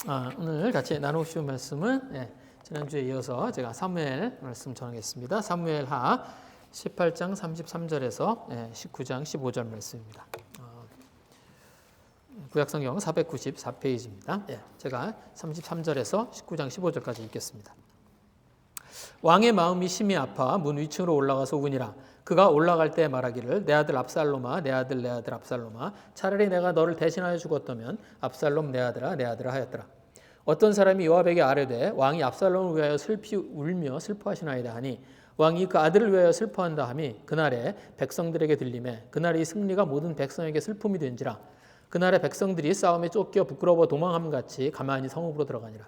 오늘 같이 나누실 말씀은 지난주에 이어서 제가 사무엘 말씀 전하겠습니다. 사무엘하 18장 33절에서 19장 15절 말씀입니다. 구약성경 494페이지입니다. 제가 33절에서 19장 15절까지 읽겠습니다. 왕의 마음이 심히 아파 문 위층으로 올라가서 우니라. 그가 올라갈 때 말하기를 내 아들 압살롬아 내 아들 압살롬아 차라리 내가 너를 대신하여 죽었다면 압살롬 내 아들아 하였더라. 어떤 사람이 요압에게 아뢰되 왕이 압살롬을 위하여 울며 슬퍼하시나이다 하니 왕이 그 아들을 위하여 슬퍼한다 하니 그날에 백성들에게 들리매 그날의 승리가 모든 백성에게 슬픔이 된지라. 그날에 백성들이 싸움에 쫓겨 부끄러워 도망함같이 가만히 성읍으로 들어가니라.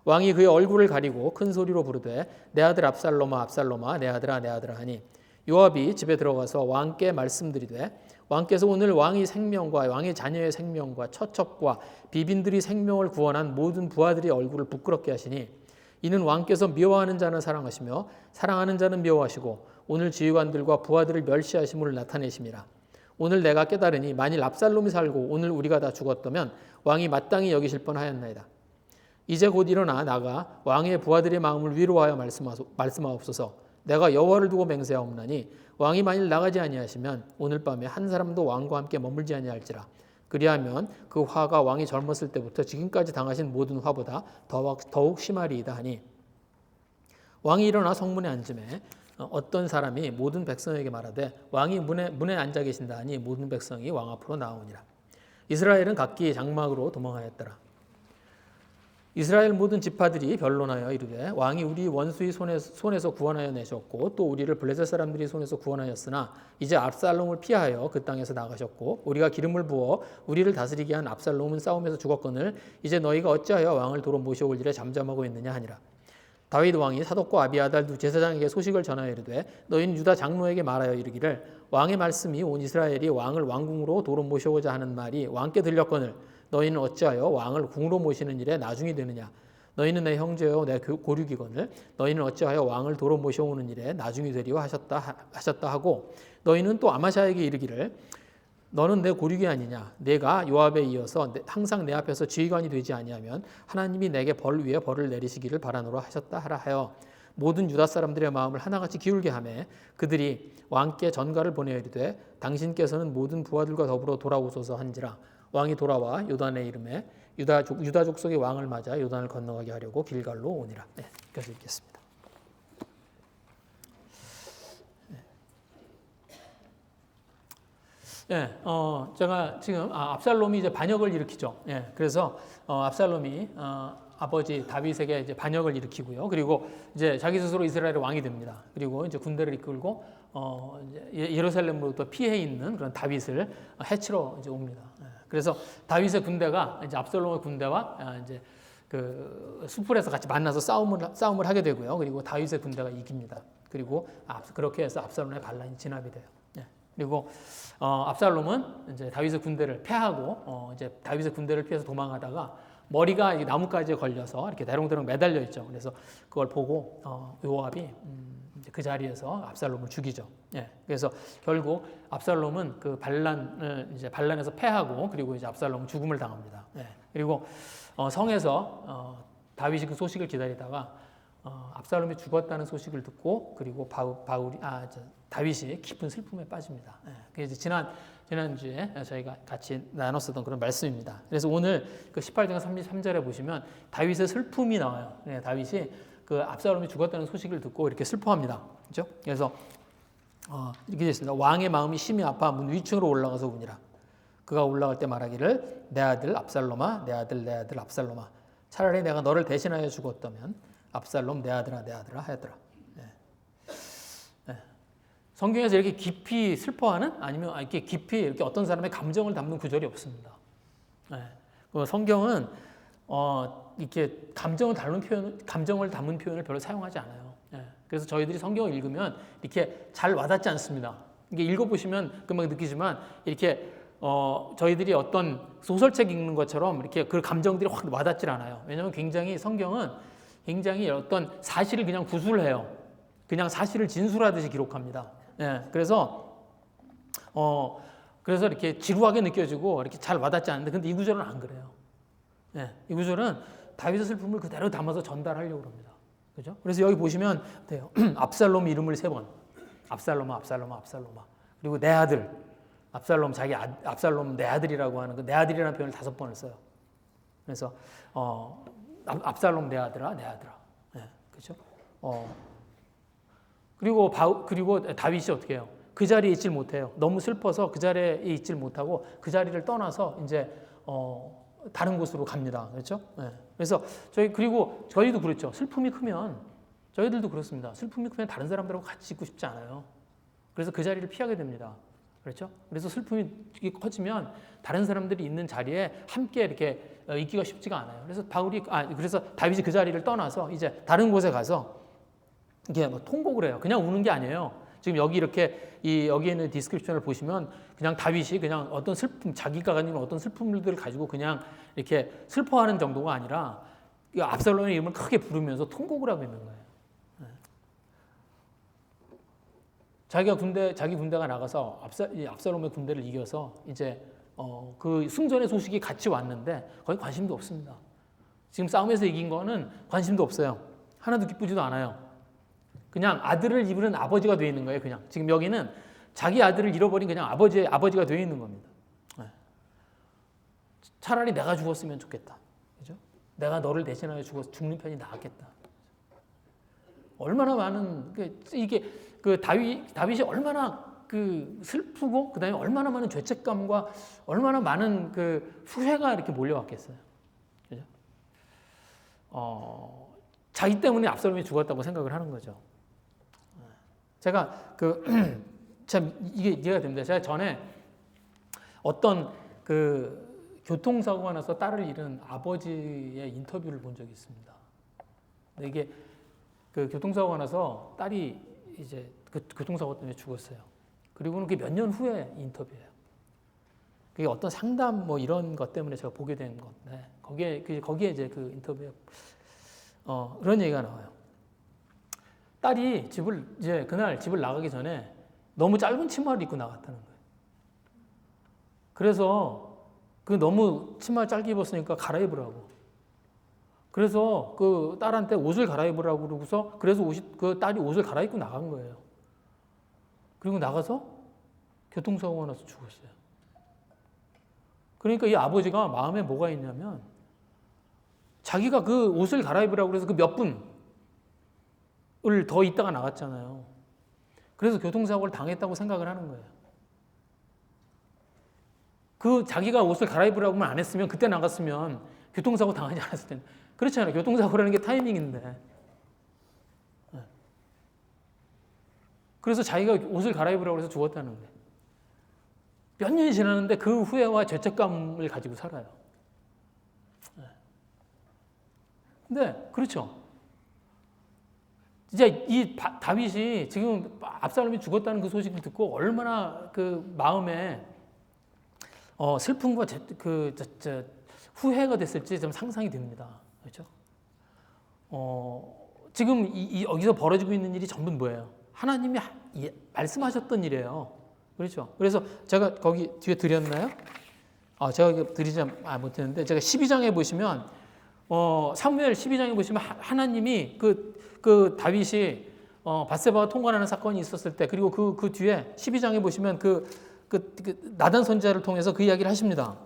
왕이 그의 얼굴을 가리고 큰 소리로 부르되 내 아들 압살롬아 내 아들아 하니 요압이 집에 들어가서 왕께 말씀드리되 왕께서 오늘 왕의 생명과 왕의 자녀의 생명과 처첩과 비빈들이 생명을 구원한 모든 부하들의 얼굴을 부끄럽게 하시니 이는 왕께서 미워하는 자는 사랑하시며 사랑하는 자는 미워하시고 오늘 지휘관들과 부하들을 멸시하심을 나타내심이라. 오늘 내가 깨달으니 만일 압살롬이 살고 오늘 우리가 다 죽었다면 왕이 마땅히 여기실 뻔하였나이다. 이제 곧 일어나 나가 왕의 부하들의 마음을 위로하여 말씀하옵소서. 내가 여호와를 두고 맹세하옵나니 왕이 만일 나가지 아니하시면 오늘 밤에 한 사람도 왕과 함께 머물지 아니할지라. 그리하면 그 화가 왕이 젊었을 때부터 지금까지 당하신 모든 화보다 더욱 심하리이다 하니 왕이 일어나 성문에 앉음에 어떤 사람이 모든 백성에게 말하되 왕이 문에 앉아 계신다 하니 모든 백성이 왕 앞으로 나오니라. 이스라엘은 각기 장막으로 도망하였더라. 이스라엘 모든 지파들이 변론하여 이르되 왕이 우리 원수의 손에서 구원하여 내셨고 또 우리를 블레셋 사람들의 손에서 구원하였으나 이제 압살롬을 피하여 그 땅에서 나가셨고 우리가 기름을 부어 우리를 다스리게 한 압살롬은 싸움에서 죽었거늘 이제 너희가 어찌하여 왕을 도로 모셔올 일에 잠잠하고 있느냐 하니라. 다윗 왕이 사독과 아비아달 두 제사장에게 소식을 전하여 이르되 너희는 유다 장로에게 말하여 이르기를 왕의 말씀이 온 이스라엘이 왕을 왕궁으로 도로 모셔오자 하는 말이 왕께 들렸거늘 너희는 어찌하여 왕을 궁으로 모시는 일에 나중이 되느냐. 너희는 내 형제요 내 고륙이거늘 너희는 어찌하여 왕을 도로 모셔오는 일에 나중이 되리오 하셨다 하고 너희는 또 아마샤에게 이르기를 너는 내 고륙이 아니냐. 내가 요압에 이어서 항상 내 앞에서 지휘관이 되지 아니하면 하나님이 내게 벌 위에 벌을 내리시기를 바라노라 하셨다 하라 하여 모든 유다 사람들의 마음을 하나같이 기울게 하매 그들이 왕께 전가를 보내어 이르되 당신께서는 모든 부하들과 더불어 돌아오소서 한지라. 왕이 돌아와 요단에 이름에 유다 족속의 왕을 맞아 요단을 건너가게 하려고 길갈로 오니라. 여기까지 읽겠습니다. 제가 지금 압살롬이 이제 반역을 일으키죠. 그래서 압살롬이 아버지 다윗에게 이제 반역을 일으키고요. 그리고 이제 자기 스스로 이스라엘의 왕이 됩니다. 그리고 이제 군대를 이끌고 이제 예루살렘으로부터 피해 있는 그런 다윗을 해치러 이제 옵니다. 그래서 다윗의 군대가 이제 압살롬의 군대와 이제 그 숲풀에서 같이 만나서 싸움을 하게 되고요. 그리고 다윗의 군대가 이깁니다. 그리고 그렇게 해서 압살롬의 반란이 진압이 돼요. 그리고 압살롬은 이제 다윗의 군대를 패하고 이제 다윗의 군대를 피해서 도망하다가 머리가 나뭇가지에 걸려서 이렇게 대롱대롱 매달려 있죠. 그래서 그걸 보고 요압이 그 자리에서 압살롬을 죽이죠. 그래서 결국 압살롬은 그 반란에서 패하고 그리고 이제 압살롬은 죽음을 당합니다. 그리고 성에서 다윗이 그 소식을 기다리다가 압살롬이 죽었다는 소식을 듣고 그리고 다윗이 깊은 슬픔에 빠집니다. 그래서 지난주에 저희가 같이 나눴었던 그런 말씀입니다. 그래서 오늘 그 18장 33절에 보시면 다윗의 슬픔이 나와요. 다윗이 그 압살롬이 죽었다는 소식을 듣고 이렇게 슬퍼합니다. 그렇죠? 그래서 이렇게 되어 있습니다. 왕의 마음이 심히 아파 문 위층으로 올라가서 우니라. 그가 올라갈 때 말하기를 내 아들 압살롬아 내 아들 압살롬아 차라리 내가 너를 대신하여 죽었다면 압살롬 내 아들아 하였더라. 성경에서 이렇게 깊이 슬퍼하는 아니면 이렇게 깊이 이렇게 어떤 사람의 감정을 담는 구절이 없습니다. 성경은 이렇게 감정을 담은 표현을 별로 사용하지 않아요. 그래서 저희들이 성경을 읽으면 이렇게 잘 와닿지 않습니다. 이게 읽어보시면 금방 느끼지만 이렇게 저희들이 어떤 소설책 읽는 것처럼 이렇게 그 감정들이 확 와닿질 않아요. 왜냐하면 성경은 굉장히 어떤 사실을 그냥 구술을 해요. 그냥 사실을 진술하듯이 기록합니다. 그래서 이렇게 지루하게 느껴지고 이렇게 잘 와닿지 않는데 근데 이 구절은 안 그래요. 예, 이 구절은 다윗의 슬픔을 그대로 담아서 전달하려고 합니다. 그죠? 그래서 여기 보시면 돼요. 압살롬 이름을 3번. 압살롬아, 압살롬아, 압살롬아. 그리고 내 아들. 압살롬 압살롬 내 아들이라고 하는 그 내 아들이라는 표현을 5번을 써요. 그래서 압살롬 내 아들아, 내 아들아. 예, 그죠? 그리고 다윗이 어떻게 해요? 그 자리에 있질 못해요. 너무 슬퍼서 그 자리에 있질 못하고 그 자리를 떠나서 이제 다른 곳으로 갑니다. 그렇죠? 네. 그래서 저희도 그렇죠. 슬픔이 크면 저희들도 그렇습니다. 슬픔이 크면 다른 사람들하고 같이 있고 싶지 않아요. 그래서 그 자리를 피하게 됩니다. 그렇죠? 그래서 슬픔이 커지면 다른 사람들이 있는 자리에 함께 이렇게 있기가 쉽지가 않아요. 그래서 다윗이 그 자리를 떠나서 이제 다른 곳에 가서 이게 뭐 통곡을 해요. 그냥 우는 게 아니에요. 지금 여기 이렇게 여기에 있는 디스크립션을 보시면 그냥 다윗이 그냥 어떤 슬픔, 자기가 가진 어떤 슬픔들을 가지고 그냥 이렇게 슬퍼하는 정도가 아니라 압살롬의 이름을 크게 부르면서 통곡을 하고 있는 거예요. 자기 군대가 나가서 압살롬의 군대를 이겨서 이제 그 승전의 소식이 같이 왔는데 거의 관심도 없습니다. 지금 싸움에서 이긴 거는 관심도 없어요. 하나도 기쁘지도 않아요. 그냥 아들을 잃은 아버지가 되어 있는 거예요. 그냥 지금 여기는 자기 아들을 잃어버린 그냥 아버지가 되어 있는 겁니다. 차라리 내가 죽었으면 좋겠다. 그죠? 내가 너를 대신하여 죽는 편이 나았겠다. 얼마나 많은 다윗이 얼마나 슬프고 그다음에 얼마나 많은 죄책감과 얼마나 많은 후회가 이렇게 몰려왔겠어요. 그죠? 자기 때문에 압살롬이 죽었다고 생각을 하는 거죠. 제가 참 이게 이해가 됩니다. 제가 전에 어떤 교통사고가 나서 딸을 잃은 아버지의 인터뷰를 본 적이 있습니다. 근데 이게 교통사고가 나서 딸이 이제 교통사고 때문에 죽었어요. 그리고는 그게 몇 년 후에 인터뷰예요. 그게 어떤 상담 뭐 이런 것 때문에 제가 보게 된 건데 거기에 이제 그 인터뷰에 그런 얘기가 나와요. 딸이 그날 집을 나가기 전에 너무 짧은 치마를 입고 나갔다는 거예요. 그래서 너무 치마 짧게 입었으니까 갈아입으라고. 그래서 그 딸한테 옷을 갈아입으라고 그러고서 그래서 딸이 옷을 갈아입고 나간 거예요. 그리고 나가서 교통사고가 나서 죽었어요. 그러니까 이 아버지가 마음에 뭐가 있냐면 자기가 그 옷을 갈아입으라고 그래서 그 몇 분을 더 있다가 나갔잖아요. 그래서 교통사고를 당했다고 생각을 하는 거예요. 자기가 옷을 갈아입으라고만 안 했으면 그때 나갔으면 교통사고 당하지 않았을 텐데. 그렇잖아요. 교통사고라는 게 타이밍인데. 그래서 자기가 옷을 갈아입으라고 해서 죽었다는 거예요. 몇 년이 지났는데 그 후회와 죄책감을 가지고 살아요. 근데 그렇죠. 이제 이 다윗이 지금 압살롬이 죽었다는 그 소식을 듣고 얼마나 그 마음에 슬픔과 후회가 됐을지 좀 상상이 됩니다. 그렇죠? 지금 여기서 벌어지고 있는 일이 전부 뭐예요? 하나님이 말씀하셨던 일이에요. 그렇죠? 그래서 제가 거기 뒤에 드렸나요? 제가 드리지 못했는데 제가 12장에 보시면 사무엘 12장에 보시면 하나님이 그 다윗이 밧세바와 통관하는 사건이 있었을 때 그리고 그 뒤에 12장에 보시면 나단 선지자를 통해서 그 이야기를 하십니다.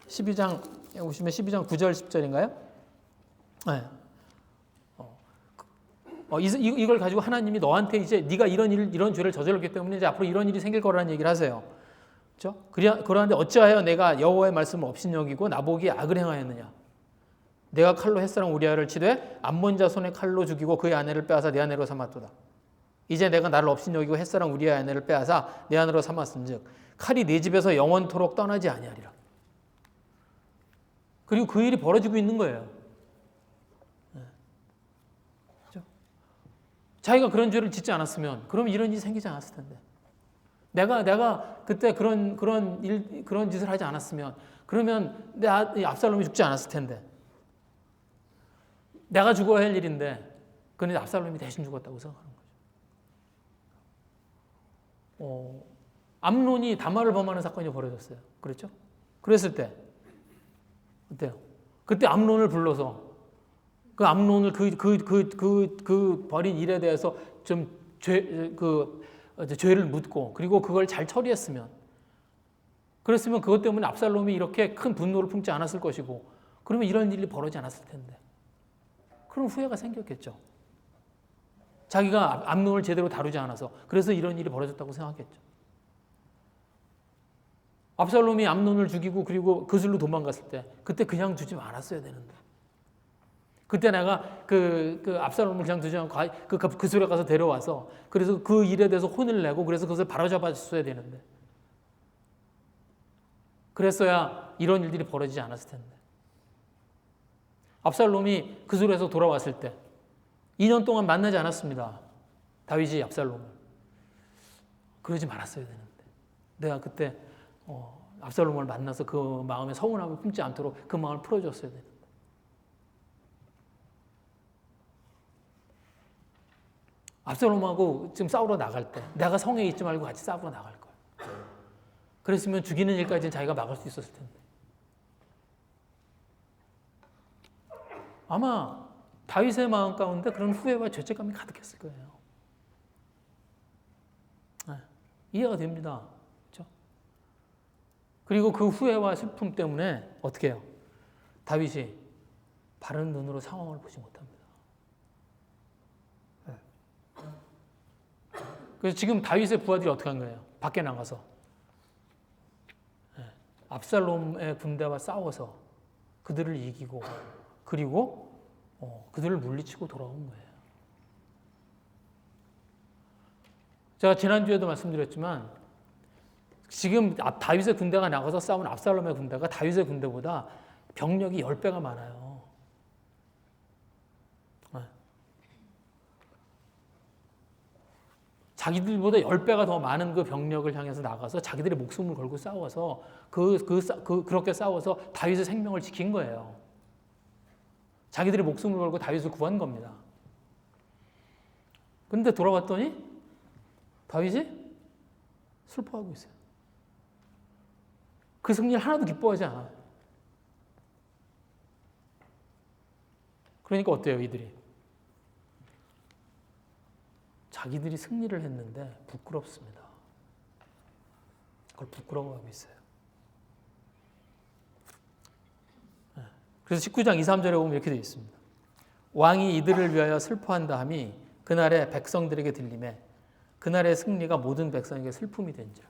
12장에 보시면 12장 9절 10절인가요? 네. 이걸 가지고 하나님이 너한테 이제 네가 이런 죄를 저질렀기 때문에 이제 앞으로 이런 일이 생길 거라는 얘기를 하세요. 그렇죠? 그러한데 어찌하여 내가 여호와의 말씀을 업신여기고 나보기에 악을 행하였느냐? 내가 칼로 햇사람 우리아를 치되 암몬 자손의 칼로 죽이고 그의 아내를 빼앗아 내 아내로 삼았도다. 이제 내가 나를 업신여기고 햇사람 우리아의 아내를 빼앗아 내 아내로 삼았은즉 칼이 내 집에서 영원토록 떠나지 아니하리라. 그리고 그 일이 벌어지고 있는 거예요. 그렇죠? 자기가 그런 죄를 짓지 않았으면 그럼 이런 일이 생기지 않았을 텐데. 내가 그때 그런 짓을 하지 않았으면 그러면 압살롬이 죽지 않았을 텐데. 내가 죽어야 할 일인데 그런데 압살롬이 대신 죽었다고 생각하는 거죠. 암논이 다말을 범하는 사건이 벌어졌어요. 그렇죠? 그랬을 때 어때요? 그때 암논을 불러서 그 암논을 그 벌인 일에 대해서 좀 죄를 묻고 그리고 그걸 잘 처리했으면 그랬으면 그것 때문에 압살롬이 이렇게 큰 분노를 품지 않았을 것이고 그러면 이런 일이 벌어지지 않았을 텐데 그럼 후회가 생겼겠죠. 자기가 암논을 제대로 다루지 않아서 그래서 이런 일이 벌어졌다고 생각했죠. 압살롬이 암논을 죽이고 그리고 그술로 도망갔을 때 그때 그냥 두지 말았어야 되는데 그때 내가 그 압살롬을 그냥 두지 않고 그술에 가서 데려와서 그래서 그 일에 대해서 혼을 내고 그래서 그것을 바로잡았어야 되는데 그랬어야 이런 일들이 벌어지지 않았을 텐데 압살롬이 그술에서 돌아왔을 때 2년 동안 만나지 않았습니다. 다윗이 압살롬을. 그러지 말았어야 되는데 내가 그때 압살롬을 만나서 그 마음에 서운함을 품지 않도록 그 마음을 풀어줬어야 되는데 압살롬하고 지금 싸우러 나갈 때 내가 성에 있지 말고 같이 싸우러 나갈 거야. 그랬으면 죽이는 일까지는 자기가 막을 수 있었을 텐데 아마 다윗의 마음 가운데 그런 후회와 죄책감이 가득했을 거예요. 네, 이해가 됩니다. 그렇죠? 그리고 그 후회와 슬픔 때문에 어떻게 해요? 다윗이 바른 눈으로 상황을 보지 못합니다. 네. 그래서 지금 다윗의 부하들이 어떻게 한 거예요? 밖에 나가서 네, 압살롬의 군대와 싸워서 그들을 이기고 그리고 그들을 물리치고 돌아온 거예요. 제가 지난주에도 말씀드렸지만 지금 다윗의 군대가 나가서 싸운 압살롬의 군대가 다윗의 군대보다 병력이 10배가 많아요. 자기들보다 10배가 더 많은 그 병력을 향해서 나가서 자기들의 목숨을 걸고 싸워서 그렇게 싸워서 다윗의 생명을 지킨 거예요. 자기들의 목숨을 걸고 다윗을 구한 겁니다. 근데 돌아왔더니 다윗이 슬퍼하고 있어요. 그 승리를 하나도 기뻐하지 않아요. 그러니까 어때요, 이들이? 자기들이 승리를 했는데 부끄럽습니다. 그걸 부끄러워하고 있어요. 그래서 19장 2, 3절에 보면 이렇게 되어 있습니다. 왕이 이들을 위하여 슬퍼한다 함이 그날의 백성들에게 들리매 그날의 승리가 모든 백성에게 슬픔이 된지라.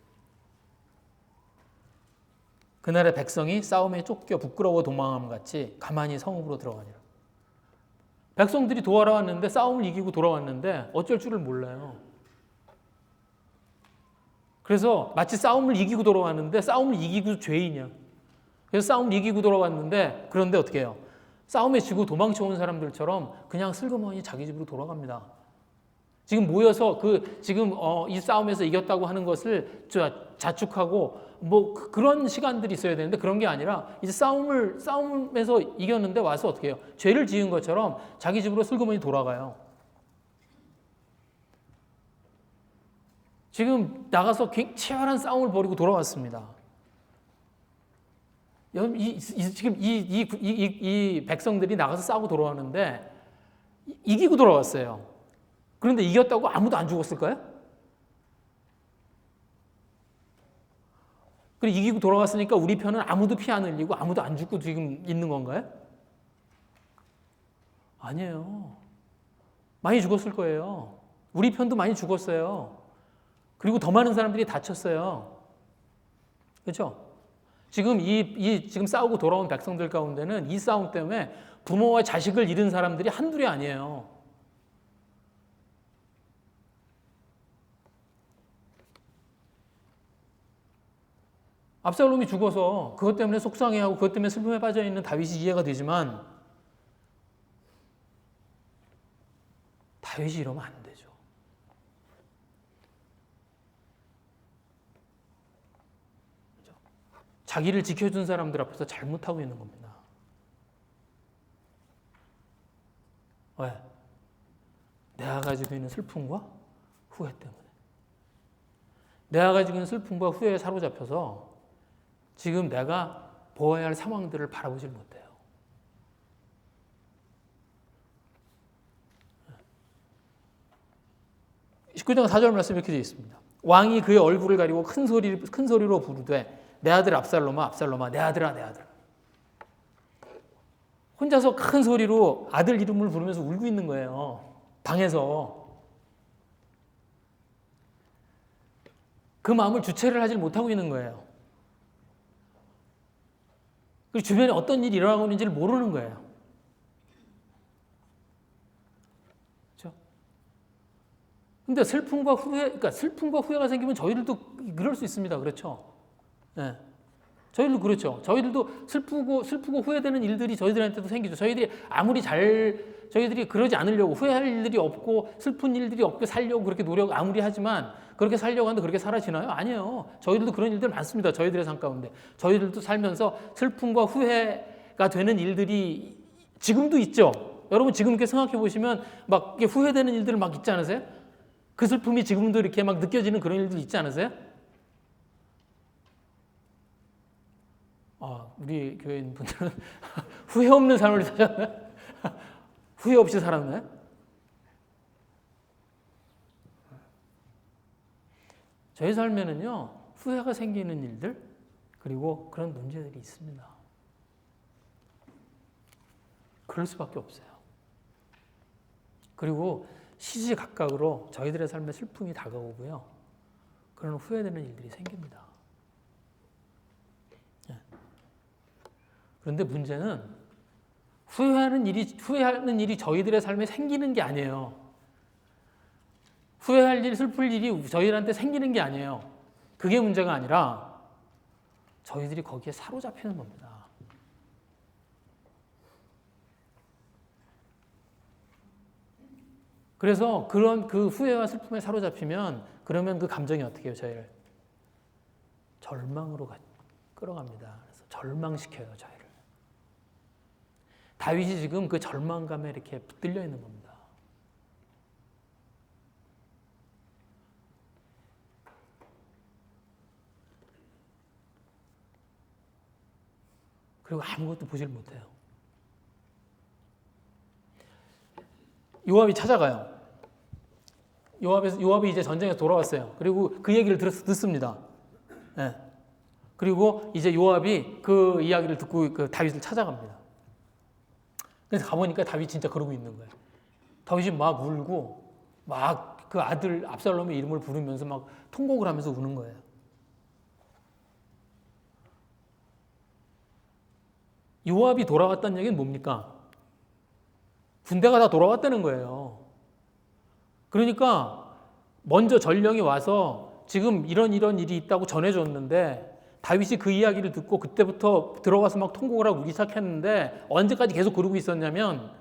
그날의 백성이 싸움에 쫓겨 부끄러워 도망함 같이 가만히 성읍으로 들어가니라. 백성들이 도와러 왔는데 싸움을 이기고 돌아왔는데 어쩔 줄을 몰라요. 그래서 마치 싸움을 이기고 돌아왔는데 싸움을 이기고 죄이냐. 그래서 싸움을 이기고 돌아왔는데 그런데 어떻게 해요? 싸움에 지고 도망쳐온 사람들처럼 그냥 슬그머니 자기 집으로 돌아갑니다. 지금 모여서 이 싸움에서 이겼다고 하는 것을 자축하고 그런 시간들이 있어야 되는데 그런 게 아니라 이제 싸움에서 이겼는데 와서 어떻게 해요? 죄를 지은 것처럼 자기 집으로 슬그머니 돌아가요. 지금 나가서 치열한 싸움을 벌이고 돌아왔습니다. 지금 이 백성들이 나가서 싸우고 돌아왔는데 이기고 돌아왔어요. 그런데 이겼다고 아무도 안 죽었을까요? 그리고 이기고 돌아왔으니까 우리 편은 아무도 피 안 흘리고 아무도 안 죽고 지금 있는 건가요? 아니에요. 많이 죽었을 거예요. 우리 편도 많이 죽었어요. 그리고 더 많은 사람들이 다쳤어요. 그렇죠? 지금 지금 싸우고 돌아온 백성들 가운데는 이 싸움 때문에 부모와 자식을 잃은 사람들이 한둘이 아니에요. 압살롬이 죽어서 그것 때문에 속상해하고 그것 때문에 슬픔에 빠져 있는 다윗이 이해가 되지만 다윗이 이러면 안 되죠. 자기를 지켜준 사람들 앞에서 잘못하고 있는 겁니다. 왜? 내가 가지고 있는 슬픔과 후회 때문에. 내가 가지고 있는 슬픔과 후회에 사로잡혀서 지금 내가 보아야 할 상황들을 바라보질 못해요. 19장 4절 말씀 이렇게 되어 있습니다. 왕이 그의 얼굴을 가리고 큰 소리로 부르되 내 아들 압살롬아 압살롬아 내 아들아 내 아들. 혼자서 큰 소리로 아들 이름을 부르면서 울고 있는 거예요. 방에서. 그 마음을 주체를 하지 못하고 있는 거예요. 그리고 주변에 어떤 일이 일어나고 있는지를 모르는 거예요. 그렇죠? 근데 슬픔과 후회가 생기면 저희들도 그럴 수 있습니다. 그렇죠? 네. 저희들도 그렇죠. 저희들도 슬프고 후회되는 일들이 저희들한테도 생기죠. 저희들이 그러지 않으려고 후회할 일들이 없고 슬픈 일들이 없게 살려고 그렇게 노력 아무리 하지만 그렇게 살려고 하는데 그렇게 살아지나요? 아니에요. 저희들도 그런 일들 많습니다. 저희들의 삶 가운데. 저희들도 살면서 슬픔과 후회가 되는 일들이 지금도 있죠. 여러분 지금 이렇게 생각해 보시면 막 이렇게 후회되는 일들 막 있지 않으세요? 그 슬픔이 지금도 이렇게 막 느껴지는 그런 일들 있지 않으세요? 우리 교인 분들은 후회 없는 삶을 사셨나요? 후회 없이 살았나요? 저희 삶에는요, 후회가 생기는 일들, 그리고 그런 문제들이 있습니다. 그럴 수밖에 없어요. 그리고 시시각각으로 저희들의 삶에 슬픔이 다가오고요, 그런 후회되는 일들이 생깁니다. 그런데 문제는 후회하는 일이 저희들의 삶에 생기는 게 아니에요. 후회할 일, 슬플 일이 저희들한테 생기는 게 아니에요. 그게 문제가 아니라 저희들이 거기에 사로잡히는 겁니다. 그래서 그런 그 후회와 슬픔에 사로잡히면 그러면 그 감정이 어떻게 해요, 저희를? 절망으로 끌어갑니다. 그래서 절망시켜요, 저희를. 다윗이 지금 그 절망감에 이렇게 붙들려 있는 겁니다. 그리고 아무것도 보질 못해요. 요압이 찾아가요. 요압이 이제 전쟁에서 돌아왔어요. 그리고 그 얘기를 듣습니다. 네. 그리고 이제 요압이 그 이야기를 듣고 그 다윗을 찾아갑니다. 그래서 가보니까 다윗이 진짜 그러고 있는 거예요. 다윗이 막 울고 막 그 아들 압살롬의 이름을 부르면서 막 통곡을 하면서 우는 거예요. 요압이 돌아왔다는 얘기는 뭡니까? 군대가 다 돌아왔다는 거예요. 그러니까 먼저 전령이 와서 지금 이런 일이 있다고 전해줬는데 다윗이 그 이야기를 듣고 그때부터 들어가서 막 통곡을 하고 울기 시작했는데 언제까지 계속 그러고 있었냐면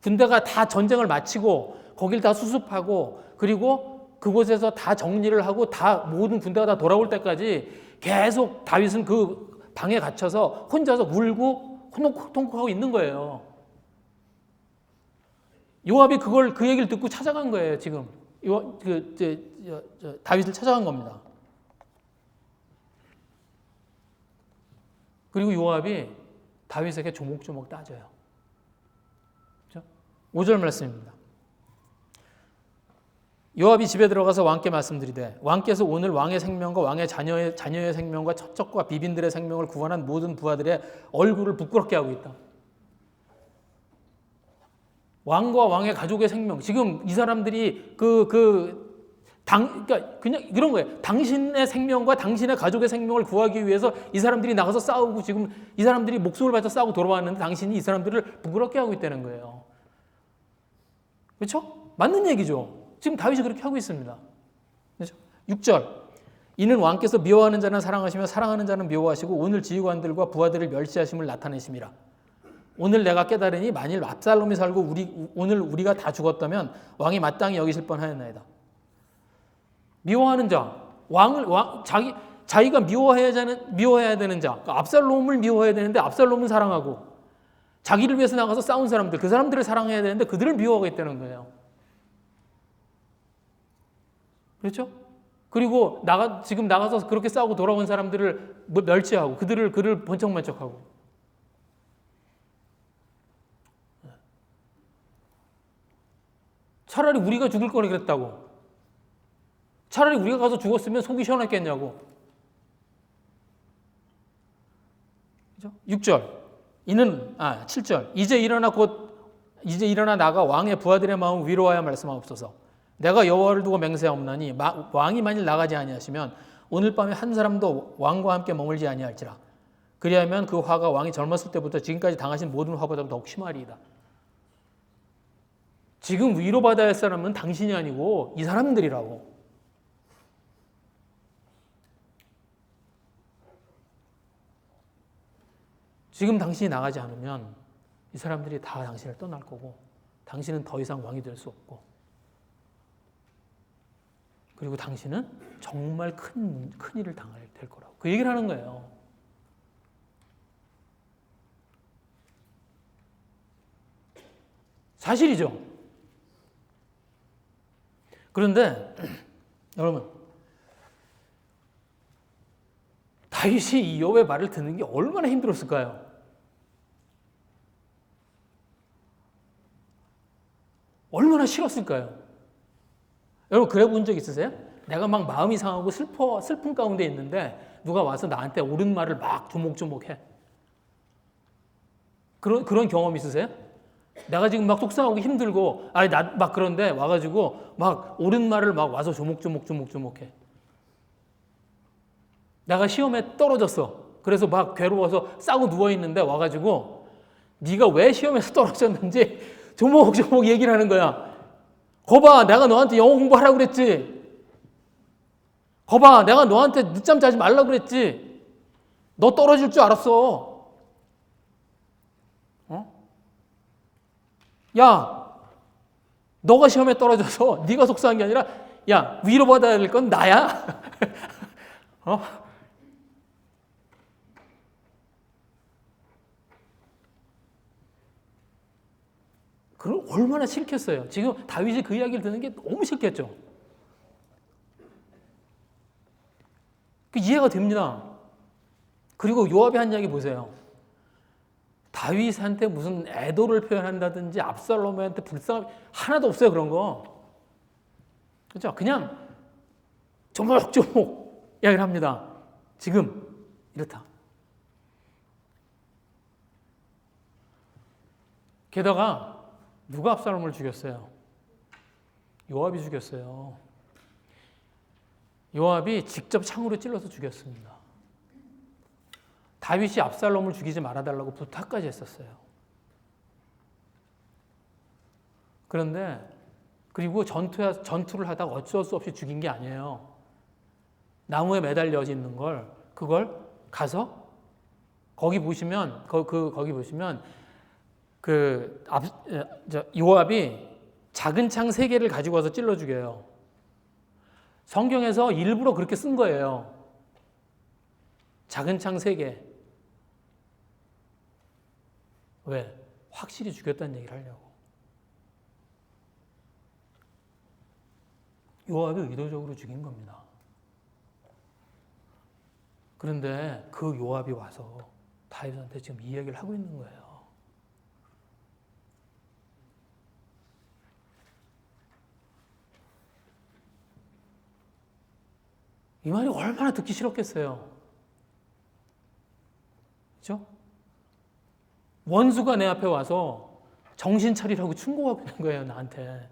군대가 다 전쟁을 마치고 거길 다 수습하고 그리고 그곳에서 다 정리를 하고 다 모든 군대가 다 돌아올 때까지 계속 다윗은 그 방에 갇혀서 혼자서 울고 통곡하고 있는 거예요. 요압이 그 얘기를 듣고 찾아간 거예요. 지금 다윗을 찾아간 겁니다. 그리고 요압이 다윗에게 조목조목 따져요. 그렇죠? 5절 말씀입니다. 요압이 집에 들어가서 왕께 말씀드리되 왕께서 오늘 왕의 생명과 왕의 자녀의 생명과 첩첩과 비빈들의 생명을 구원한 모든 부하들의 얼굴을 부끄럽게 하고 있다. 왕과 왕의 가족의 생명. 지금 이 사람들이 그러니까 그냥 이런 거예요. 당신의 생명과 당신의 가족의 생명을 구하기 위해서 이 사람들이 나가서 싸우고 지금 이 사람들이 목숨을 바쳐 싸우고 돌아왔는데 당신이 이 사람들을 부끄럽게 하고 있다는 거예요. 그렇죠? 맞는 얘기죠. 지금 다윗이 그렇게 하고 있습니다. 그렇죠? 6절. 이는 왕께서 미워하는 자는 사랑하시며 사랑하는 자는 미워하시고 오늘 지휘관들과 부하들을 멸시하심을 나타내심이라. 오늘 내가 깨달으니 만일 압살롬이 살고 오늘 우리가 다 죽었다면 왕이 마땅히 여기실 뻔하였나이다. 미워하는 자, 자기가 미워해야 되는 자, 그러니까 압살롬을 미워해야 되는데 압살롬은 사랑하고 자기를 위해서 나가서 싸운 사람들, 그 사람들을 사랑해야 되는데 그들을 미워하고 있다는 거예요. 그렇죠? 그리고 지금 나가서 그렇게 싸우고 돌아온 사람들을 멸시하고 그를 번쩍번쩍하고. 차라리 우리가 죽을 거라 그랬다고. 차라리 우리가 가서 죽었으면 속이 시원했겠냐고. 그죠? 6절. 7절. 이제 일어나 나가 왕의 부하들의 마음을 위로하여 말씀하옵소서. 내가 여호와를 두고 맹세하옵나니 왕이 만일 나가지 아니하시면 오늘 밤에 한 사람도 왕과 함께 머물지 아니할지라. 그리하면 그 화가 왕이 젊었을 때부터 지금까지 당하신 모든 화보다 더욱 심하리이다. 지금 위로받아야 할 사람은 당신이 아니고 이 사람들이라고. 지금 당신이 나가지 않으면 이 사람들이 다 당신을 떠날 거고 당신은 더 이상 왕이 될 수 없고 그리고 당신은 정말 큰 일을 당할 될 거라고. 그 얘기를 하는 거예요. 사실이죠. 그런데 여러분 다윗이 이 여호와의 말을 듣는 게 얼마나 힘들었을까요? 얼마나 싫었을까요? 여러분 그래 본 적 있으세요? 내가 막 마음이 상하고 슬픔 가운데 있는데 누가 와서 나한테 옳은 말을 막 조목조목해. 그런 경험 있으세요? 내가 지금 막 속상하고 힘들고 막 그런데 와가지고 막 옳은 말을 막 와서 조목조목해. 내가 시험에 떨어졌어. 그래서 막 괴로워서 싸고 누워있는데 와가지고 네가 왜 시험에서 떨어졌는지 조목조목 얘기를 하는 거야. 거봐, 내가 너한테 영어 공부하라고 그랬지. 거봐, 내가 너한테 늦잠 자지 말라고 그랬지. 너 떨어질 줄 알았어. 야, 너가 시험에 떨어져서 네가 속상한 게 아니라 야, 위로받아야 될 건 나야. 그럼 얼마나 싫겠어요. 지금 다윗이 그 이야기를 듣는 게 너무 싫겠죠. 그 이해가 됩니다. 그리고 요압이 한 이야기 보세요. 다윗한테 무슨 애도를 표현한다든지 압살롬한테 불쌍함 하나도 없어요. 그런 거. 그렇죠? 그냥 조목조목 이야기를 합니다. 지금 이렇다. 게다가 누가 압살롬을 죽였어요? 요압이 죽였어요. 요압이 직접 창으로 찔러서 죽였습니다. 다윗이 압살롬을 죽이지 말아달라고 부탁까지 했었어요. 그런데 그리고 전투를 하다가 어쩔 수 없이 죽인 게 아니에요. 나무에 매달려 있는 그걸 가서 거기 보시면 요압이 작은 창 3개를 가지고 와서 찔러 죽여요. 성경에서 일부러 그렇게 쓴 거예요. 작은 창 3개. 왜? 확실히 죽였다는 얘기를 하려고. 요압이 의도적으로 죽인 겁니다. 그런데 그 요압이 와서 다윗한테 지금 이 이야기를 하고 있는 거예요. 이 말이 얼마나 듣기 싫었겠어요. 그렇죠? 원수가 내 앞에 와서 정신 차리라고 충고하고 있는 거예요, 나한테.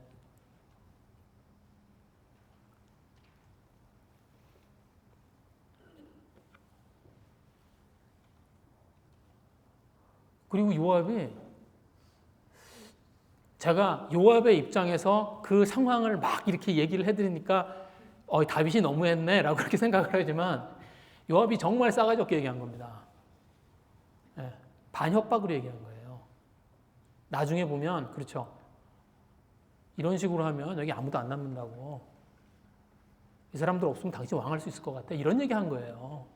그리고 제가 요압의 입장에서 그 상황을 막 이렇게 얘기를 해드리니까 다윗이 너무했네 라고 그렇게 생각을 하지만 요압이 정말 싸가지 없게 얘기한 겁니다. 네, 반협박으로 얘기한 거예요. 나중에 보면 그렇죠. 이런 식으로 하면 여기 아무도 안 남는다고. 이 사람들 없으면 당신 왕할 수 있을 것 같아. 이런 얘기한 거예요.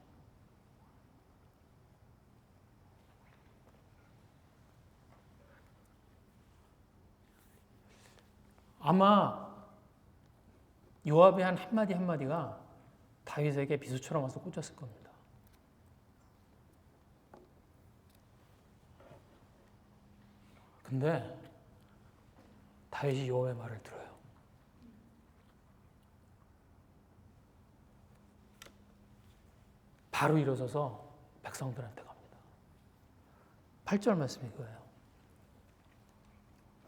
아마 요압의 한 한마디 한마디가 다윗에게 비수처럼 와서 꽂혔을 겁니다. 근데 다윗이 요압의 말을 들어요. 바로 일어서서 백성들한테 갑니다. 8절 말씀이 그거예요.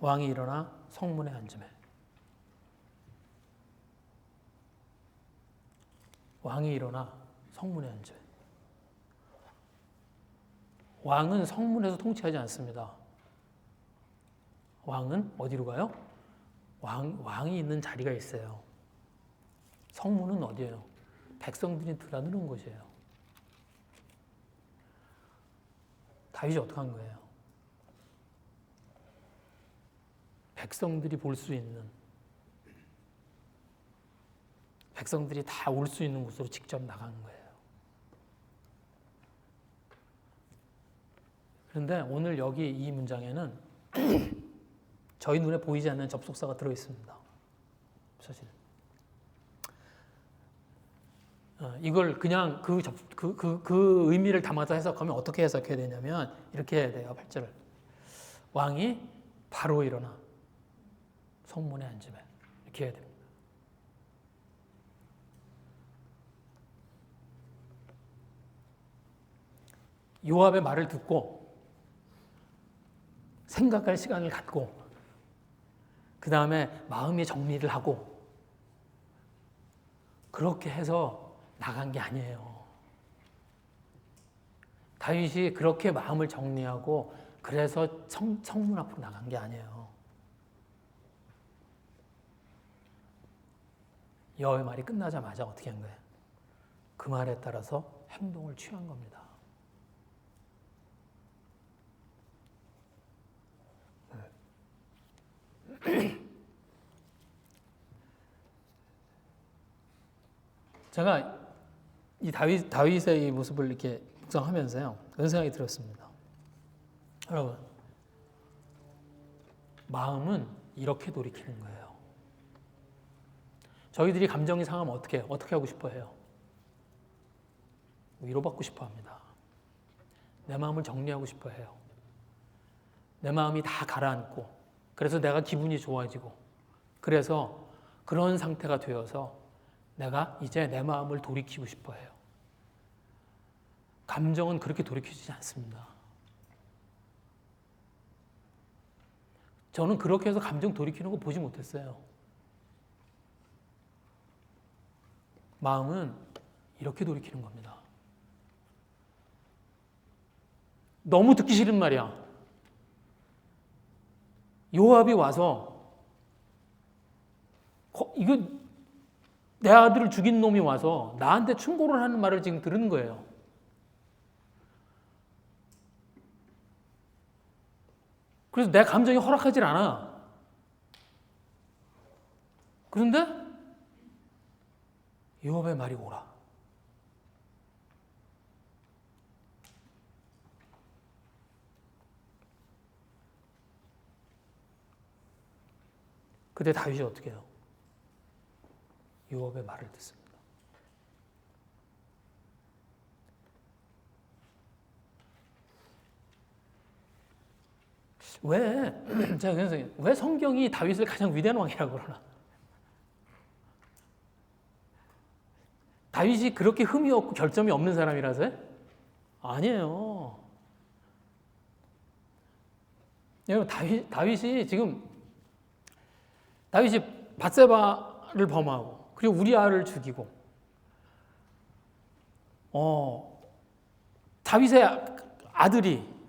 왕이 일어나 성문에 앉으매. 왕이 일어나 성문에 앉으매. 왕은 성문에서 통치하지 않습니다. 왕은 어디로 가요? 왕이 있는 자리가 있어요. 성문은 어디예요? 백성들이 드나드는 곳이에요. 다윗이 어떻게 한 거예요? 백성들이 볼 수 있는, 백성들이 다 올 수 있는 곳으로 직접 나간 거예요. 그런데 오늘 여기 이 문장에는 저희 눈에 보이지 않는 접속사가 들어있습니다. 사실 이걸 그냥 그 의미를 담아서 해석하면 어떻게 해석해야 되냐면 이렇게 해야 돼요. 8절을 왕이 바로 일어나 성문에 앉으매 이렇게 해야 됩니다. 요압의 말을 듣고 생각할 시간을 갖고 그 다음에 마음의 정리를 하고 그렇게 해서 나간 게 아니에요. 다윗이 그렇게 마음을 정리하고 그래서 성문 앞으로 나간 게 아니에요. 여호와의 말이 끝나자마자 어떻게 한 거예요? 그 말에 따라서 행동을 취한 겁니다. 제가 이 다윗의 이 모습을 이렇게 묵상하면서요, 그런 생각이 들었습니다. 여러분, 마음은 이렇게 돌이키는 거예요. 저희들이 감정이 상하면 어떻게 하고 싶어 해요? 위로받고 싶어 합니다. 내 마음을 정리하고 싶어 해요. 내 마음이 다 가라앉고, 그래서 내가 기분이 좋아지고, 그래서 그런 상태가 되어서 내가 이제 내 마음을 돌이키고 싶어 해요. 감정은 그렇게 돌이키지 않습니다. 저는 그렇게 해서 감정 돌이키는 거 보지 못했어요. 마음은 이렇게 돌이키는 겁니다. 너무 듣기 싫은 말이야. 요압이 와서 이거 내 아들을 죽인 놈이 와서 나한테 충고를 하는 말을 지금 들은 거예요. 그래서 내 감정이 허락하질 않아. 그런데 요압의 말이 오라. 그때 다윗이 어떻게 해요? 요압의 말을 듣습니다. 제가 그래서 왜 성경이 다윗을 가장 위대한 왕이라고 그러나? 다윗이 그렇게 흠이 없고 결점이 없는 사람이라서요? 아니에요. 여러분, 다윗이 밧세바를 범하고, 그리고 우리아를 죽이고, 다윗의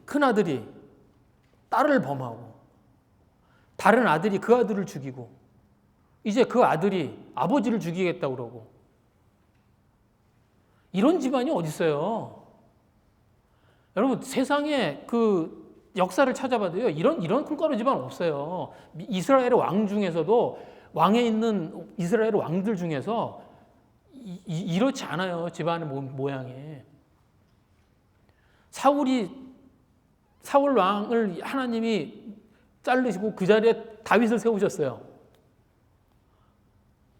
큰 아들이 딸을 범하고, 다른 아들이 그 아들을 죽이고, 이제 그 아들이 아버지를 죽이겠다고 그러고, 이런 집안이 어디 있어요? 여러분, 세상에 그 역사를 찾아봐도요, 이런 콩가루 집안 없어요. 이스라엘의 왕 중에서도, 왕에 있는 이스라엘 왕들 중에서 이렇지 않아요. 집안의 모양이. 사울 왕을 하나님이 자르시고 그 자리에 다윗을 세우셨어요.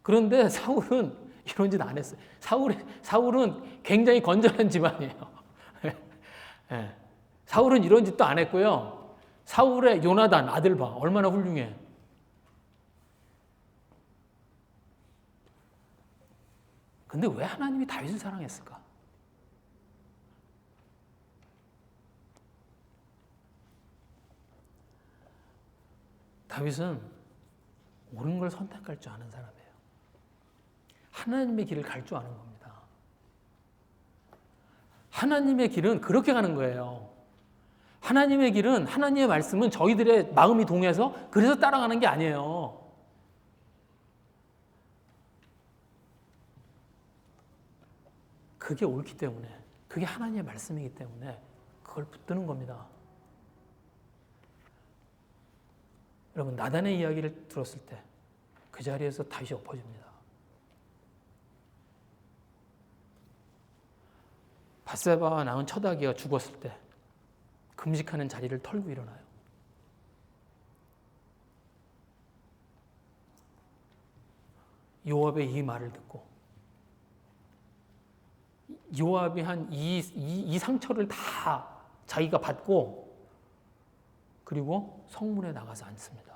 그런데 사울은 이런 짓 안 했어요. 사울은 굉장히 건전한 집안이에요. 네. 사울은 이런 짓도 안 했고요. 사울의 요나단 아들 봐. 얼마나 훌륭해. 근데 왜 하나님이 다윗을 사랑했을까? 다윗은 옳은 걸 선택할 줄 아는 사람이에요. 하나님의 길을 갈 줄 아는 겁니다. 하나님의 길은 그렇게 가는 거예요. 하나님의 길은, 하나님의 말씀은 저희들의 마음이 동해서 그래서 따라가는 게 아니에요. 그게 옳기 때문에, 그게 하나님의 말씀이기 때문에 그걸 붙드는 겁니다. 여러분, 나단의 이야기를 들었을 때 그 자리에서 다윗이 엎어집니다. 밧세바와 낳은 첫 아기가 죽었을 때 금식하는 자리를 털고 일어나요. 요압의 이 말을 듣고 요압이 한 이 상처를 다 자기가 받고 그리고 성문에 나가서 앉습니다.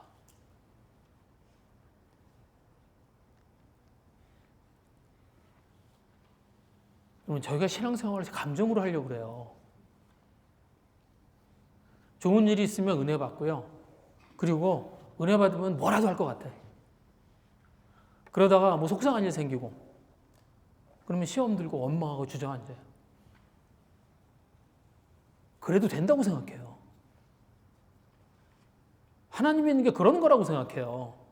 그러면 저희가 신앙생활을 감정으로 하려고 그래요. 좋은 일이 있으면 은혜 받고요. 그리고 은혜 받으면 뭐라도 할 것 같아. 그러다가 뭐 속상한 일 생기고 그러면 시험 들고 원망하고 주저앉아요. 그래도 된다고 생각해요. 하나님이 있는 게 그런 거라고 생각해요.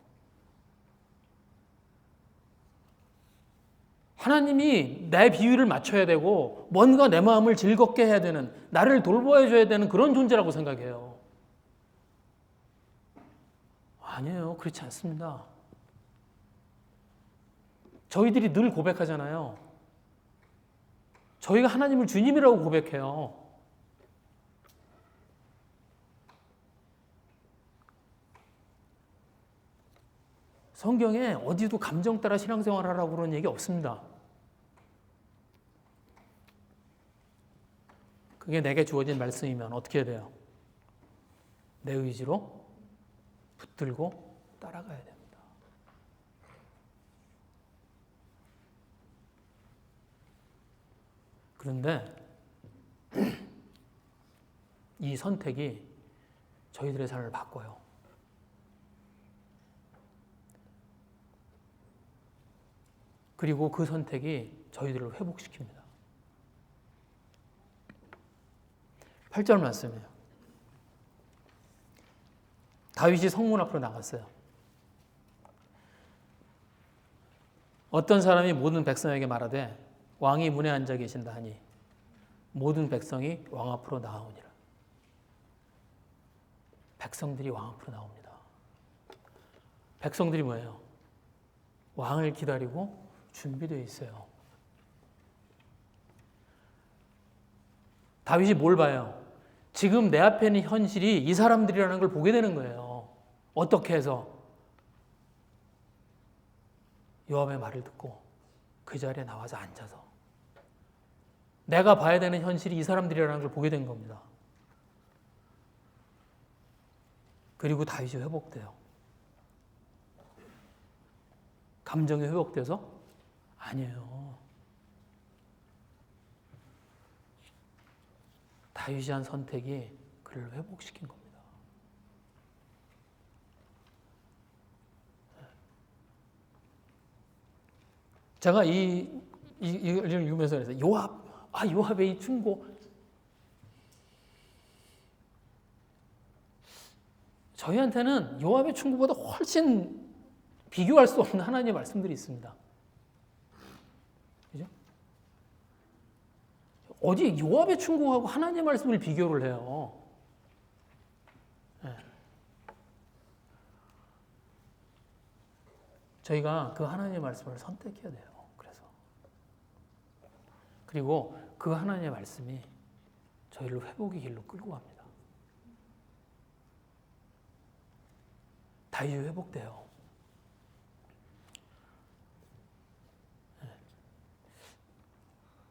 하나님이 내 비위를 맞춰야 되고 뭔가 내 마음을 즐겁게 해야 되는, 나를 돌보아줘야 되는 그런 존재라고 생각해요. 아니에요. 그렇지 않습니다. 저희들이 늘 고백하잖아요. 저희가 하나님을 주님이라고 고백해요. 성경에 어디도 감정 따라 신앙생활 하라고 그런 얘기 없습니다. 그게 내게 주어진 말씀이면 어떻게 해야 돼요? 내 의지로 붙들고 따라가야 됩니다. 그런데 이 선택이 저희들의 삶을 바꿔요. 그리고 그 선택이 저희들을 회복시킵니다. 8절 말씀이에요. 다윗이 성문 앞으로 나갔어요. 어떤 사람이 모든 백성에게 말하되 왕이 문에 앉아 계신다 하니 모든 백성이 왕 앞으로 나아오니라. 백성들이 왕 앞으로 나옵니다. 백성들이 뭐예요? 왕을 기다리고 준비되어 있어요. 다윗이 뭘 봐요? 지금 내 앞에 있는 현실이 이 사람들이라는 걸 보게 되는 거예요. 어떻게 해서? 요압의 말을 듣고 그 자리에 나와서 앉아서 내가 봐야 되는 현실이 이 사람들이라는 걸 보게 된 겁니다. 그리고 다윗이 회복돼요. 감정이 회복돼서? 아니에요. 다윗이 한 선택이 그를 회복시킨 겁니다. 제가 이걸 읽으면서 그래서 요압의 이 충고, 저희한테는 요압의 충고보다 훨씬 비교할 수 없는 하나님의 말씀들이 있습니다. 그죠? 어디 요압의 충고하고 하나님의 말씀을 비교를 해요. 네. 저희가 그 하나님의 말씀을 선택해야 돼요. 그리고 그 하나님의 말씀이 저희를 회복의 길로 끌고 갑니다. 다윗이 회복돼요.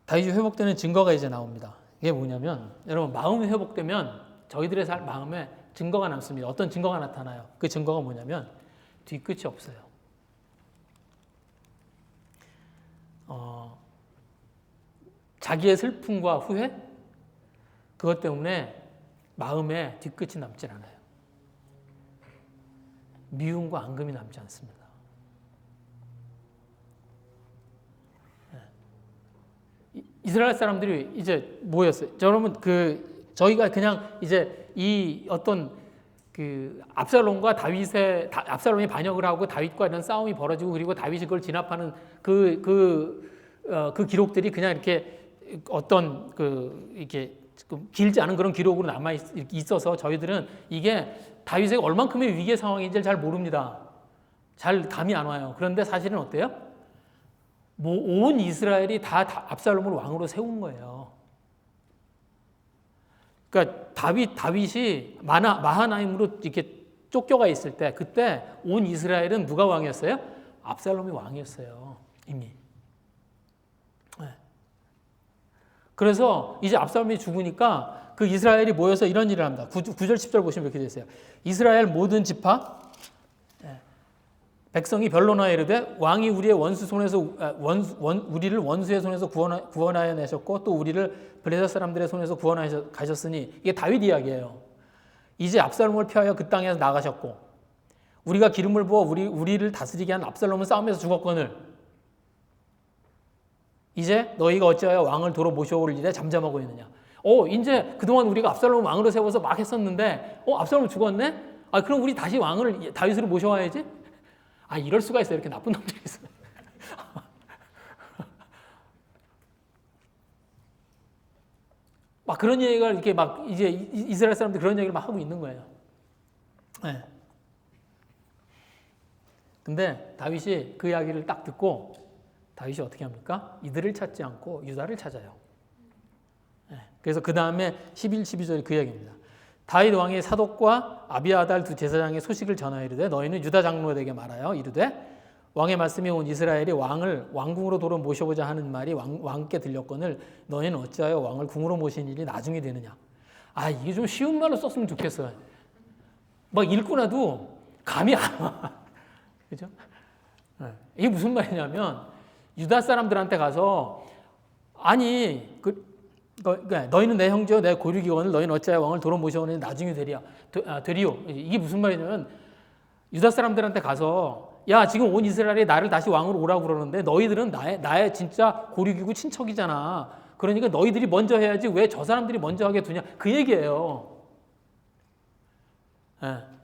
다윗이 회복되는 증거가 이제 나옵니다. 이게 뭐냐면, 여러분, 마음이 회복되면 저희들의 마음에 증거가 남습니다. 어떤 증거가 나타나요? 그 증거가 뭐냐면 뒤끝이 없어요. 자기의 슬픔과 후회? 그것 때문에 마음에 뒤끝이 남질 않아요. 미움과 앙금이 남지 않습니다. 이스라엘 사람들이 이제 뭐였어요? 여러분 저희가 그냥 이제 이 어떤 압살롬과 압살롬이 반역을 하고 다윗과 이런 싸움이 벌어지고 그리고 다윗이 그걸 진압하는 그 기록들이 그냥 이렇게 어떤 이렇게 길지 않은 그런 기록으로 남아 있어서 저희들은 이게 다윗이 얼만큼의 위기의 상황인지를 잘 모릅니다. 잘 감이 안 와요. 그런데 사실은 어때요? 온 이스라엘이 다 압살롬을 왕으로 세운 거예요. 그러니까 다윗이 마하나임으로 이렇게 쫓겨가 있을 때 그때 온 이스라엘은 누가 왕이었어요? 압살롬이 왕이었어요. 이미. 네. 그래서 이제 압살롬이 죽으니까 그 이스라엘이 모여서 이런 일을 합니다. 9절 10절 보시면 이렇게 되어 있어요. 이스라엘 모든 지파 백성이 변론하여 이르되 왕이 우리의 원수 손에서 우리를 원수의 손에서 구원하여 내셨고 또 우리를 블레셋 사람들의 손에서 구원하여 가셨으니 이게 다윗 이야기예요. 이제 압살롬을 피하여 그 땅에서 나가셨고 우리가 기름을 부어 우리를 다스리게 한 압살롬은 싸움에서 죽었거늘 이제 너희가 어찌하여 왕을 도로 모셔올 일에 잠잠하고 있느냐. 이제 그동안 우리가 압살롬을 왕으로 세워서 막 했었는데 압살롬 죽었네? 그럼 우리 다시 다윗으로 모셔와야지? 이럴 수가 있어요. 이렇게 나쁜 놈들이 있어요. 막 그런 얘기가 이렇게 막 이제 이스라엘 사람들 그런 얘기를 막 하고 있는 거예요. 네. 근데 다윗이 그 이야기를 딱 듣고 다윗이 어떻게 합니까? 이들을 찾지 않고 유다를 찾아요. 네. 그래서 그 다음에 11, 12절이 그 이야기입니다. 다윗 왕이 사독과 아비아달 두 제사장의 소식을 전하여 이르되 너희는 유다 장로에게 말하여 이르되 왕의 말씀이 온 이스라엘이 왕을 왕궁으로 도로 모셔보자 하는 말이 왕께 들렸거늘 너희는 어찌하여 왕을 궁으로 모신 일이 나중에 되느냐. 이게 좀 쉬운 말로 썼으면 좋겠어요. 막 읽고 나도 감이 안 와. 그죠? 이게 무슨 말이냐면 유다 사람들한테 가서 너희는 내 형제요 내 고륙이거늘 너희는 어찌하여 왕을 도로 모셔오니 나중에 되리요. 이게 무슨 말이냐면 유다 사람들한테 가서 야 지금 온 이스라엘이 나를 다시 왕으로 오라고 그러는데 너희들은 나의 진짜 고륙이고 친척이잖아. 그러니까 너희들이 먼저 해야지 왜 저 사람들이 먼저 하게 두냐. 그 얘기예요.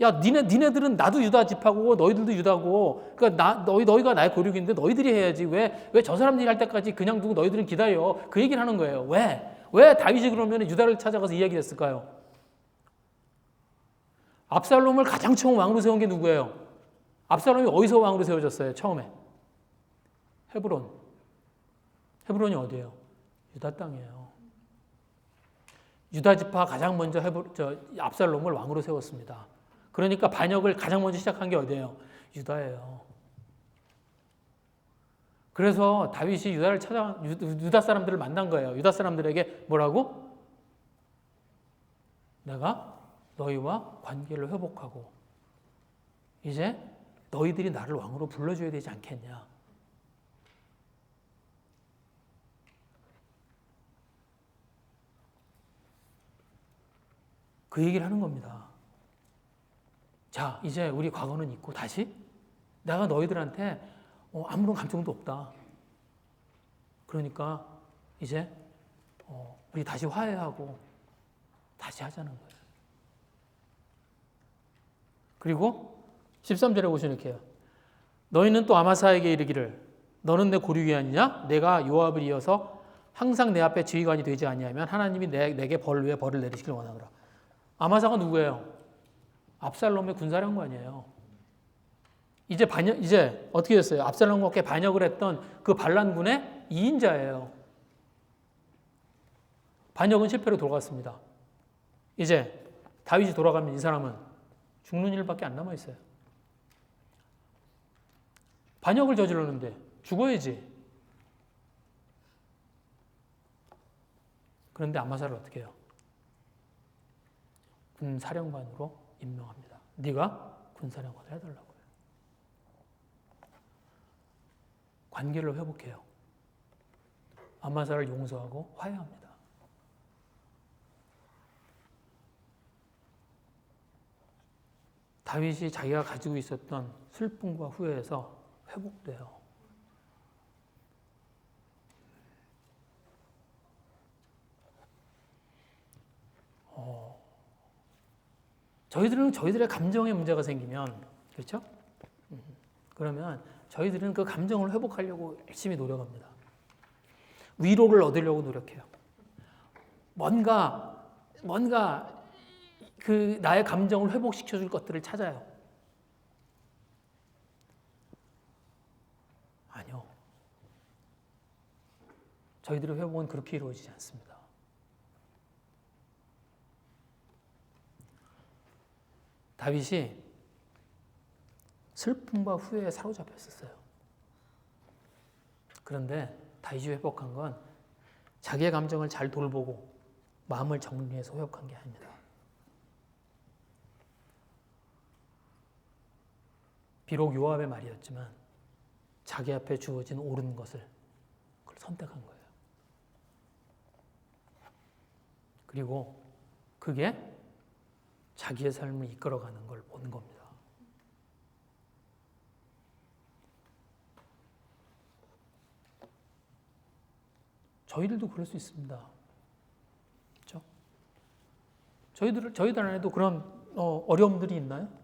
야 니네들은 나도 유다 집하고 너희들도 유다고 그러니까 너희가 나의 고륙인데 너희들이 해야지 왜 저 사람들이 할 때까지 그냥 두고 너희들은 기다려. 그 얘기를 하는 거예요. 왜 다윗이 그러면 유다를 찾아가서 이야기를 했을까요? 압살롬을 가장 처음 왕으로 세운 게 누구예요? 압살롬이 어디서 왕으로 세워졌어요? 처음에 헤브론이 어디예요? 유다 땅이에요. 유다 지파 가장 먼저 압살롬을 왕으로 세웠습니다. 그러니까 반역을 가장 먼저 시작한 게 어디예요? 유다예요. 그래서 다윗이 유다 사람들을 만난 거예요. 유다 사람들에게 뭐라고? 내가 너희와 관계를 회복하고 이제 너희들이 나를 왕으로 불러줘야 되지 않겠냐. 그 얘기를 하는 겁니다. 자, 이제 우리 과거는 잊고 다시 내가 너희들한테 아무런 감정도 없다. 그러니까 이제 우리 다시 화해하고 다시 하자는 거예요. 그리고 13절에 보시면 이렇게 해요. 너희는 또 아마사에게 이르기를 너는 내 고륙이 아니냐? 내가 요압을 이어서 항상 내 앞에 지휘관이 되지 아니하면 하나님이 내게 벌 위에 벌을 내리시길 원하노라. 아마사가 누구예요? 압살롬의 군사령관이에요. 이제 어떻게 됐어요? 압살롬과 함께 반역을 했던 그 반란군의 2인자예요. 반역은 실패로 돌아갔습니다. 이제 다윗이 돌아가면 이 사람은 죽는 일밖에 안 남아 있어요. 반역을 저질렀는데 죽어야지. 그런데 아마사를 어떻게 해요? 군사령관으로 임명합니다. 네가 군사령관을 해달라고요. 관계를 회복해요. 아마사를 용서하고 화해합니다. 다윗이 자기가 가지고 있었던 슬픔과 후회에서 회복돼요. 저희들은 저희들의 감정에 문제가 생기면, 그렇죠? 그러면 저희들은 그 감정을 회복하려고 열심히 노력합니다. 위로를 얻으려고 노력해요. 뭔가 그 나의 감정을 회복시켜줄 것들을 찾아요. 아니요. 저희들의 회복은 그렇게 이루어지지 않습니다. 다윗이 슬픔과 후회에 사로잡혔었어요. 그런데 다윗이 회복한 건 자기의 감정을 잘 돌보고 마음을 정리해서 회복한 게 아닙니다. 비록 요압의 말이었지만 자기 앞에 주어진 옳은 것을 그걸 선택한 거예요. 그리고 그게 자기의 삶을 이끌어가는 걸 보는 겁니다. 저희들도 그럴 수 있습니다. 그렇죠? 저희들 안에도 그런 어려움들이 있나요?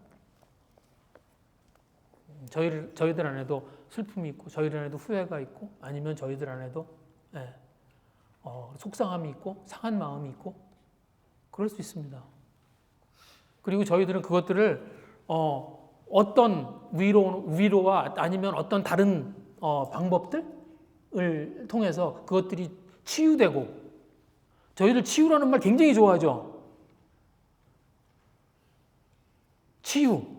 저희들 안에도 슬픔이 있고, 저희들 안에도 후회가 있고, 아니면 저희들 안에도 속상함이 있고, 상한 마음이 있고, 그럴 수 있습니다. 그리고 저희들은 그것들을 어떤 위로와 아니면 어떤 다른 방법들을 통해서 그것들이 치유되고, 저희들 치유라는 말 굉장히 좋아하죠. 치유,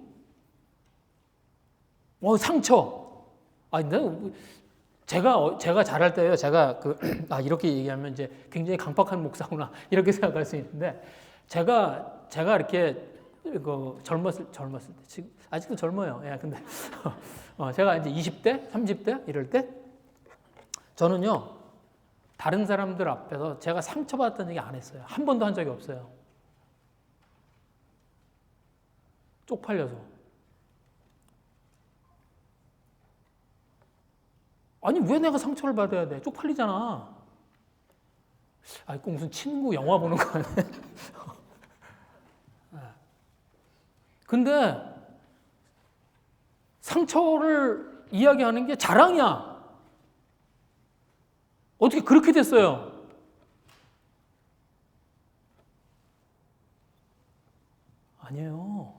상처. 근데 제가 잘할 때요. 제가 이렇게 얘기하면 이제 굉장히 강박한 목사구나 이렇게 생각할 수 있는데, 제가 이렇게 젊었을 때, 지금 아직도 젊어요. 예, 근데 제가 이제 20대, 30대 이럴 때 저는요, 다른 사람들 앞에서 제가 상처받았다는 얘기 안 했어요. 한 번도 한 적이 없어요. 쪽팔려서. 아니, 왜 내가 상처를 받아야 돼? 쪽팔리잖아. 꼭 무슨 친구 영화 보는 거 아니야? 근데 상처를 이야기하는 게 자랑이야. 어떻게 그렇게 됐어요? 아니에요.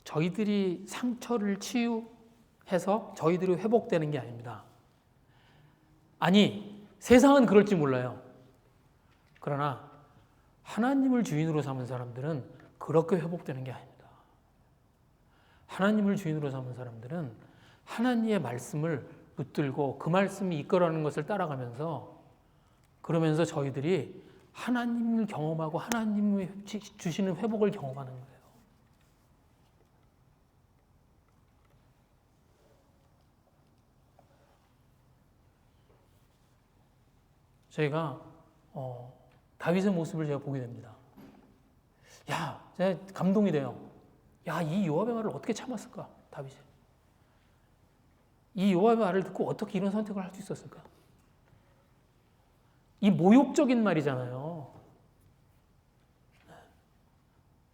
저희들이 상처를 치유해서 저희들이 회복되는 게 아닙니다. 아니, 세상은 그럴지 몰라요. 그러나 하나님을 주인으로 삼은 사람들은 그렇게 회복되는 게 아닙니다. 하나님을 주인으로 삼은 사람들은 하나님의 말씀을 붙들고 그 말씀이 이끌어가는 것을 따라가면서, 그러면서 저희들이 하나님을 경험하고 하나님이 주시는 회복을 경험하는 거예요. 저희가 다윗의 모습을 제가 보게 됩니다. 제가 감동이 돼요. 이 요압의 말을 어떻게 참았을까, 다윗이? 이 요압의 말을 듣고 어떻게 이런 선택을 할 수 있었을까? 이 모욕적인 말이잖아요.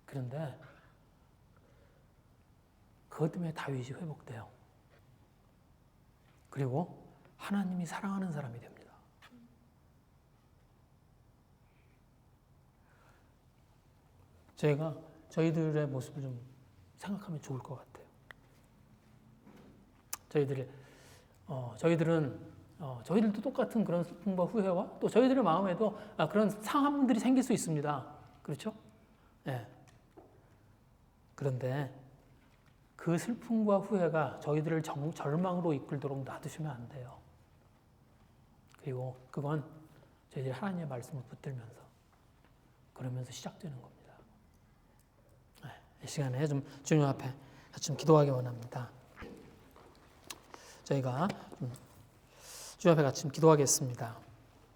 그런데 그것 때문에 다윗이 회복돼요. 그리고 하나님이 사랑하는 사람이 됩니다. 저희들의 모습을 좀 생각하면 좋을 것 같아요. 저희들도 똑같은 그런 슬픔과 후회와 또 저희들의 마음에도 그런 상함들이 생길 수 있습니다. 그렇죠? 네. 그런데 그 슬픔과 후회가 저희들을 절망으로 이끌도록 놔두시면 안 돼요. 그리고 그건 저희들이 하나님의 말씀을 붙들면서, 그러면서 시작되는 겁니다. 이 시간에 좀 주님 앞에 좀 기도하기 원합니다. 저희가 주 앞에 같이 기도하겠습니다.